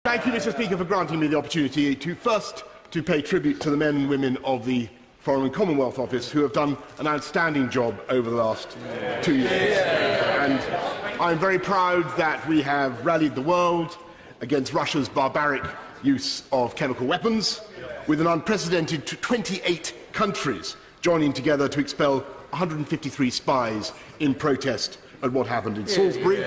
Thank you, Mr. Speaker, for granting me the opportunity to pay tribute to the men and women of the Foreign and Commonwealth Office who have done an outstanding job over the last 2 years. And I'm very proud that we have rallied the world against Russia's barbaric use of chemical weapons, with an unprecedented 28 countries joining together to expel 153 spies in protest at what happened in Salisbury.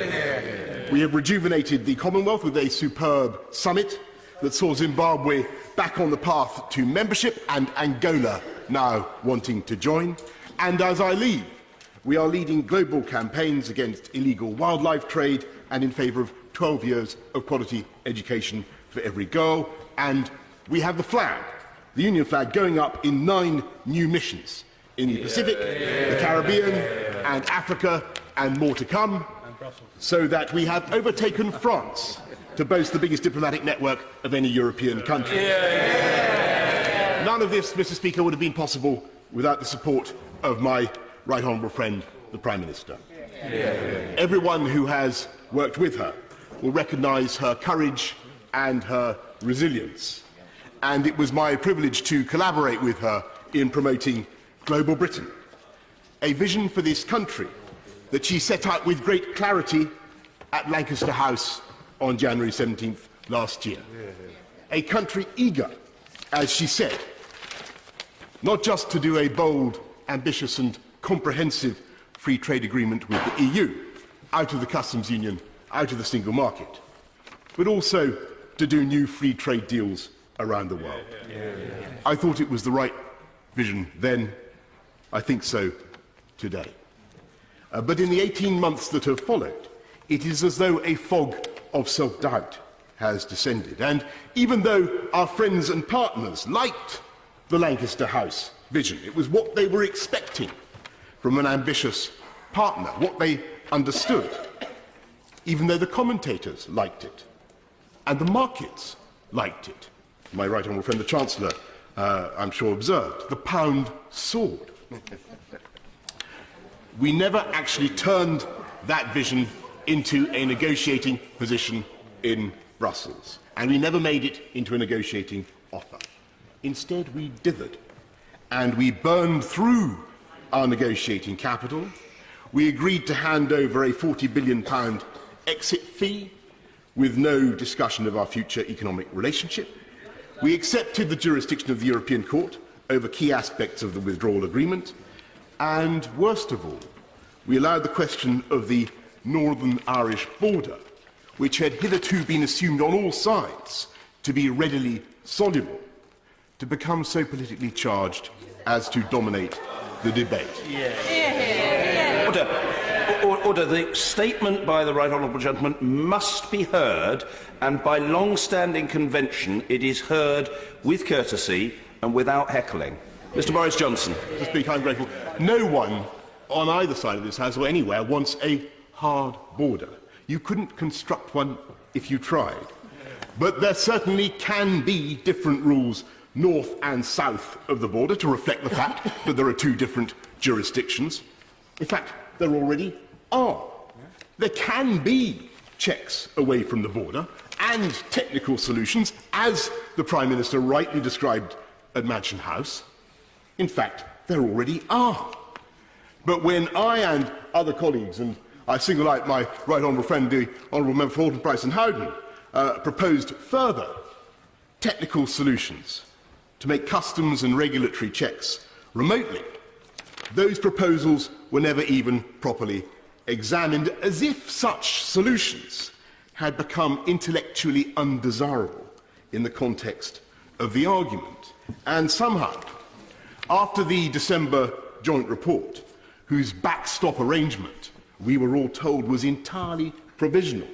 We have rejuvenated the Commonwealth with a superb summit that saw Zimbabwe back on the path to membership and Angola now wanting to join. And as I leave, we are leading global campaigns against illegal wildlife trade and in favour of 12 years of quality education for every girl. And we have the flag, the Union flag, going up in 9 new missions in the Pacific, the Caribbean and Africa, and more to come, so that we have overtaken France to boast the biggest diplomatic network of any European country. None of this, Mr. Speaker, would have been possible without the support of my right honourable friend, the Prime Minister. Everyone who has worked with her will recognise her courage and her resilience. And it was my privilege to collaborate with her in promoting Global Britain, a vision for this country that she set out with great clarity at Lancaster House on January 17th last year. A country eager, as she said, not just to do a bold, ambitious and comprehensive free trade agreement with the EU, out of the customs union, out of the single market, but also to do new free trade deals around the world. I thought it was the right vision then. I think so today. But in the 18 months that have followed, it is as though a fog of self-doubt has descended. And even though our friends and partners liked the Lancaster House vision, it was what they were expecting from an ambitious partner, what they understood, even though the commentators liked it, and the markets liked it. My right honourable friend, the Chancellor, I'm sure observed, the pound soared. We never actually turned that vision into a negotiating position in Brussels, and we never made it into a negotiating offer. Instead, we dithered, and we burned through our negotiating capital. We agreed to hand over a £40 billion exit fee with no discussion of our future economic relationship. We accepted the jurisdiction of the European Court over key aspects of the withdrawal agreement. And worst of all, we allowed the question of the Northern Irish border, which had hitherto been assumed on all sides to be readily soluble, to become so politically charged as to dominate the debate. Order. The statement by the right honourable gentleman must be heard, and by long-standing convention it is heard with courtesy and without heckling. Mr. Boris Johnson. Mr. Speaker, I'm grateful. No one on either side of this House or anywhere wants a hard border. You couldn't construct one if you tried. But there certainly can be different rules north and south of the border to reflect the fact that there are 2 different jurisdictions. In fact, there already are. There can be checks away from the border and technical solutions, as the Prime Minister rightly described at Mansion House. In fact, there already are. But when I and other colleagues, and I single out my right honourable friend, the Honourable Member for Horton, Price and Howden, proposed further technical solutions to make customs and regulatory checks remotely, those proposals were never even properly examined, as if such solutions had become intellectually undesirable in the context of the argument. And somehow, after the December joint report, whose backstop arrangement we were all told was entirely provisional,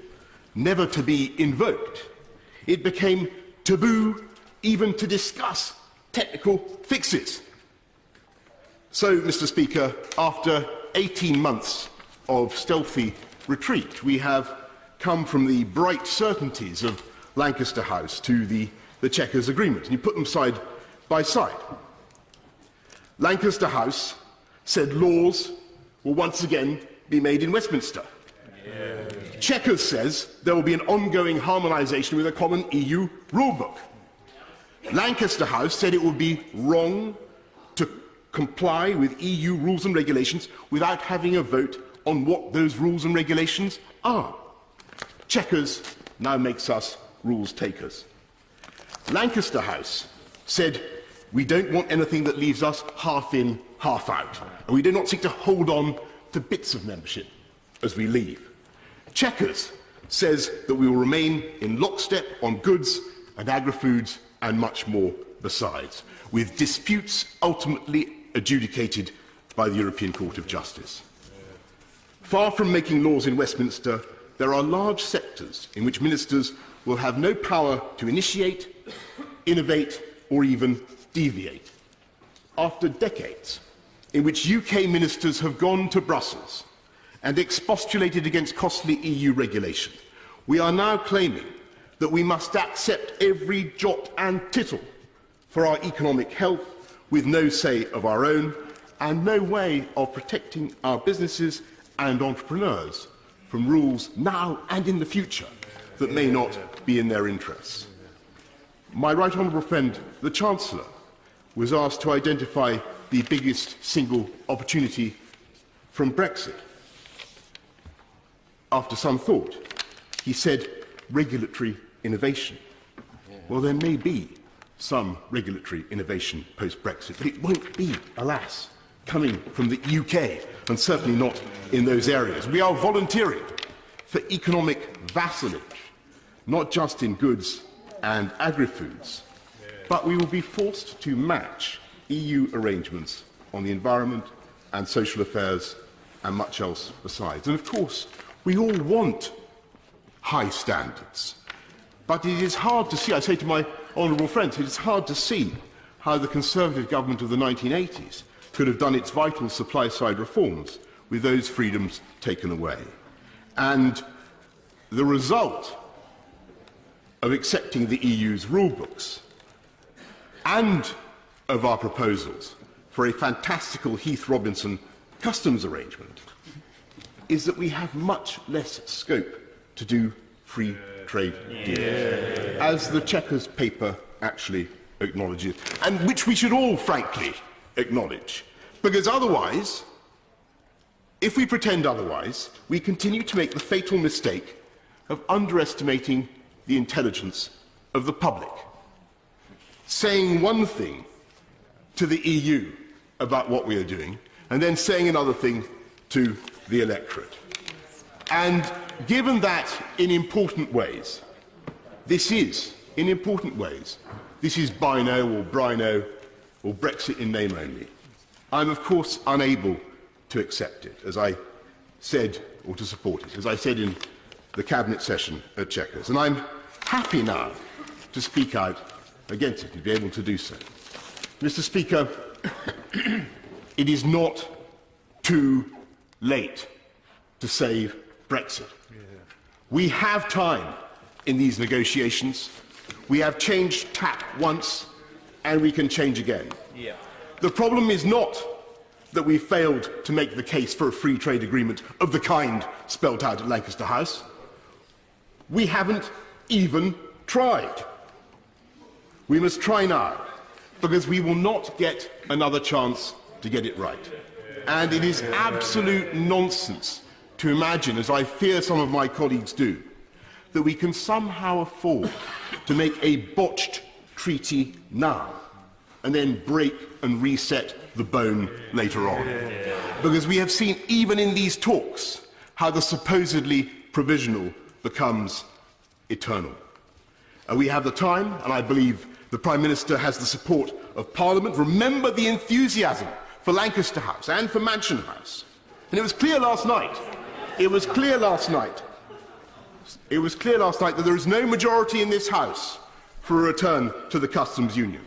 never to be invoked, it became taboo even to discuss technical fixes. So, Mr. Speaker, after 18 months of stealthy retreat, we have come from the bright certainties of Lancaster House to the Chequers Agreement, and you put them side by side. Lancaster House said laws will once again be made in Westminster. Chequers says there will be an ongoing harmonisation with a common EU rulebook. Lancaster House said it would be wrong to comply with EU rules and regulations without having a vote on what those rules and regulations are. Chequers now makes us rules takers. Lancaster House said we don't want anything that leaves us half in, half out, and we do not seek to hold on to bits of membership as we leave. Chequers says that we will remain in lockstep on goods and agri-foods and much more besides, with disputes ultimately adjudicated by the European Court of Justice. Far from making laws in Westminster, there are large sectors in which ministers will have no power to initiate, innovate, or even deviate. After decades in which UK ministers have gone to Brussels and expostulated against costly EU regulation, we are now claiming that we must accept every jot and tittle for our economic health with no say of our own and no way of protecting our businesses and entrepreneurs from rules now and in the future that may not be in their interests. My right honourable friend, the Chancellor, was asked to identify the biggest single opportunity from Brexit. After some thought, he said regulatory innovation. Well, there may be some regulatory innovation post-Brexit, but it won't be, alas, coming from the UK, and certainly not in those areas. We are volunteering for economic vassalage, not just in goods and agri-foods, but we will be forced to match EU arrangements on the environment and social affairs and much else besides. And of course, we all want high standards, but it is hard to see, I say to my honourable friends, it is hard to see how the Conservative government of the 1980s could have done its vital supply-side reforms with those freedoms taken away. And the result of accepting the EU's rulebooks and of our proposals for a fantastical Heath-Robinson customs arrangement is that we have much less scope to do free trade deals, as the Chequers paper actually acknowledges, and which we should all, frankly, acknowledge. Because otherwise, if we pretend otherwise, we continue to make the fatal mistake of underestimating the intelligence of the public, saying one thing to the EU about what we are doing, and then saying another thing to the electorate. And given that in important ways, this is bino or brino or Brexit in name only, I'm of course unable to accept it, as I said, or to support it, as I said in the Cabinet session at Chequers. And I'm happy now to speak out against it, to be able to do so. Mr. Speaker, it is not too late to save Brexit. We have time in these negotiations. We have changed tack once, and we can change again. The problem is not that we failed to make the case for a free trade agreement of the kind spelt out at Lancaster House. We haven't even tried. We must try now, because we will not get another chance to get it right. And it is absolute nonsense to imagine, as I fear some of my colleagues do, that we can somehow afford to make a botched treaty now and then break and reset the bone later on. Because we have seen, even in these talks, how the supposedly provisional becomes eternal. And we have the time, and I believe the Prime Minister has the support of Parliament. Remember the enthusiasm for Lancaster House and for Mansion House. And it was clear last night, that there is no majority in this House for a return to the customs union.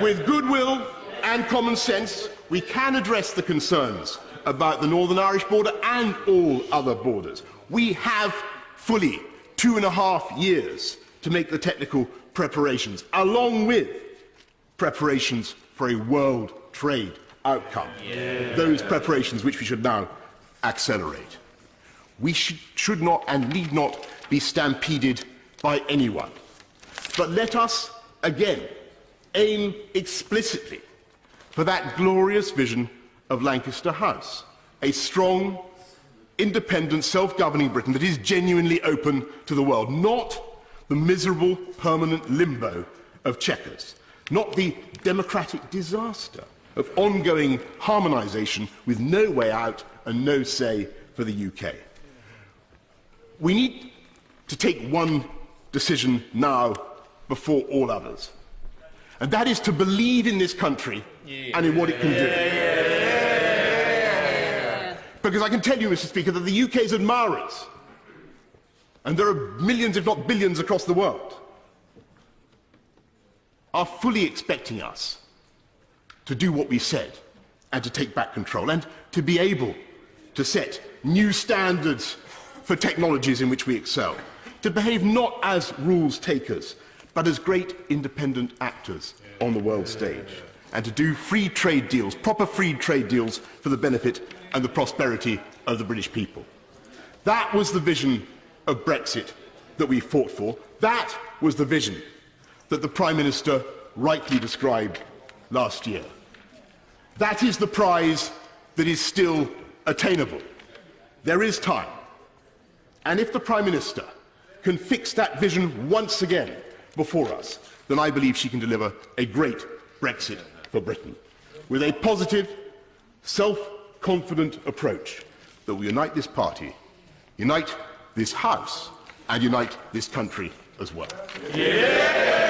With goodwill and common sense, we can address the concerns about the Northern Irish border and all other borders. We have fully 2.5 years to make the technical preparations, along with preparations for a world trade outcome. Those preparations which we should now accelerate. We should not and need not be stampeded by anyone. But let us, again, aim explicitly for that glorious vision of Lancaster House, a strong, independent, self-governing Britain that is genuinely open to the world, not the miserable, permanent limbo of Chequers, not the democratic disaster of ongoing harmonisation with no way out and no say for the UK. We need to take one decision now before all others, and that is to believe in this country and in what it can do. Because I can tell you, Mr. Speaker, that the UK's admirers, and there are millions, if not billions, across the world, are fully expecting us to do what we said and to take back control and to be able to set new standards for technologies in which we excel, to behave not as rules takers but as great independent actors on the world stage, and to do free trade deals, proper free trade deals for the benefit and the prosperity of the British people. That was the vision of Brexit that we fought for. That was the vision that the Prime Minister rightly described last year. That is the prize that is still attainable. There is time. And if the Prime Minister can fix that vision once again before us, then I believe she can deliver a great Brexit for Britain, with a positive, self-confident approach that will unite this party, unite this House, and unite this country as well. Yeah!